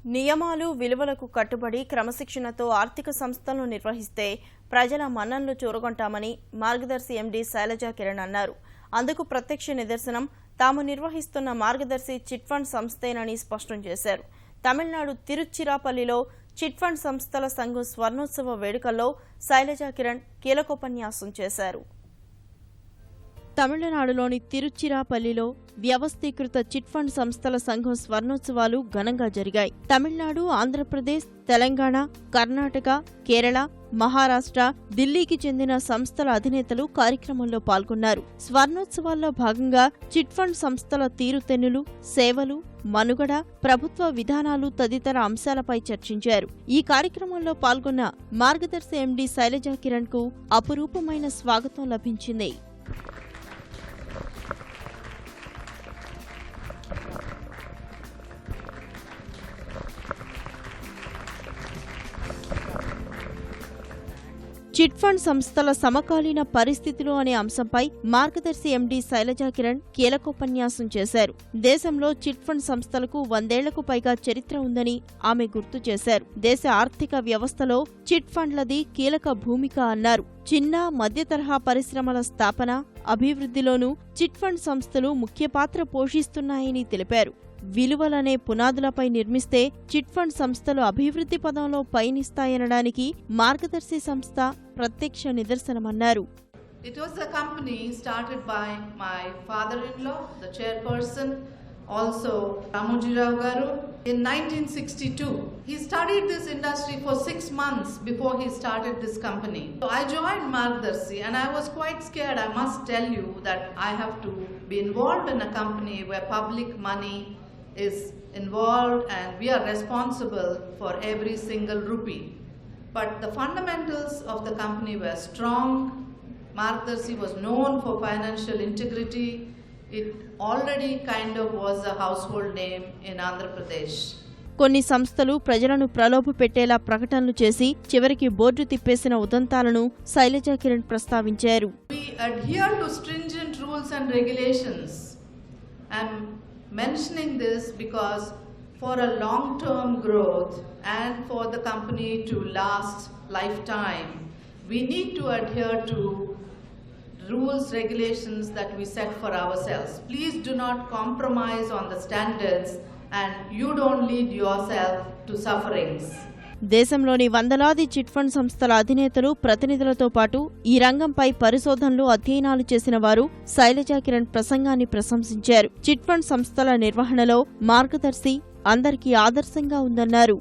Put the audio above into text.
నియమాలు విలువలకు కట్టుబడి క్రమశిక్షణతో ఆర్థిక సంస్థలను నిర్వహిస్తే ప్రజల మన్ననలు చూరగొంటామని మార్గదర్శి ఎండీ శైలజా కిరణ్ అన్నారు. అందుకు ప్రత్యక్ష నిదర్శనం తాము నిర్వహిస్తున్న మార్గదర్శి చిట్ ఫండ్ సంస్థేనని స్పష్టం చేశారు. తమిళనాడు తిరుచిరాపల్లిలో చిట్ ఫండ్ సంస్థల సంఘం స్వర్ణోత్సవ వేడుకల్లో శైలజా కిరణ్ కీలకోపన్యాసం చేశారు. తమిళనాడులోని తిరుచిరాపల్లిలో వ్యవస్థీకృత చిట్ ఫండ్ సంస్థల సంఘం స్వర్ణోత్సవాలు ఘనంగా జరిగాయి. తమిళనాడు, ఆంధ్రప్రదేశ్, తెలంగాణ, కర్ణాటక, కేరళ, మహారాష్ట్ర, ఢిల్లీకి చెందిన సంస్థల అధినేతలు కార్యక్రమంలో పాల్గొన్నారు. స్వర్ణోత్సవాల్లో భాగంగా చిట్ ఫండ్ సంస్థల తీరుతెన్నులు, సేవలు, మనుగడ, ప్రభుత్వ విధానాలు తదితర అంశాలపై చర్చించారు. ఈ కార్యక్రమంలో పాల్గొన్న మార్గదర్శి ఎండీ శైలజా కిరణ్ కు అపురూపమైన స్వాగతం లభించింది. చిట్ ఫండ్ సంస్థల సమకాలీన పరిస్థితులు అనే అంశంపై మార్గదర్శి ఎండీ శైలజా కిరణ్ కీలకోపన్యాసం చేశారు. దేశంలో చిట్ ఫండ్ సంస్థలకు 100 ఏళ్లకు పైగా చరిత్ర ఉందని ఆమె గుర్తు చేశారు. దేశ ఆర్థిక వ్యవస్థలో చిట్ ఫండ్లది కీలక భూమిక అన్నారు. చిన్న, మధ్య తరహా పరిశ్రమల స్థాపన, అభివృద్ధిలోనూ చిట్ ఫండ్ సంస్థలు ముఖ్య పాత్ర పోషిస్తున్నాయని తెలిపారు. విలువలనే పునాదులపై నిర్మిస్తే చిట్ ఫండ్ సంస్థలు అభివృద్ధి పదంలో పయనిస్తాయనడానికి మార్గదర్శి సంస్థ ప్రత్యక్ష నిదర్శనమన్నారు. It was a company started by my father-in-law, the chairperson, also Ramoji Rao Garu, in 1962. He studied this industry for 6 months before he started this company. So I joined Margdarshi and I was quite scared. I must tell you that I have to be involved in a company where public money is involved and we are responsible for every single rupee. But the fundamentals of the company were strong. Margdarshi was known for financial integrity. It already kind of was a household name in Andhra Pradesh. కొన్ని సంస్థలు ప్రజలను ప్రలోభ పెట్టేలా ప్రకటనలు చేసి చివరికి board తిప్పేసిన ఉదంతాలను Shailaja Kiran ప్రస్తావించారు. We adhere to stringent rules and regulations. I'm mentioning this because for a long-term growth and for the company to last lifetime, we need to adhere to rules, regulations that we set for ourselves. Please do not compromise on the standards and you don't lead yourself to sufferings. దేశంలోని వందలాది chit fund సంస్థల అధినేతలు, ప్రతినిధులతో పాటు ఈ రంగంపై పరిశోధనలు, అధ్యయనాలు చేసిన వారు శైలజా కిరణ్ ప్రసంగాన్ని ప్రశంసించారు. చిట్ ఫండ్ సంస్థల నిర్వహణలో మార్గదర్శి అందరికీ ఆదర్శంగా ఉందన్నారు.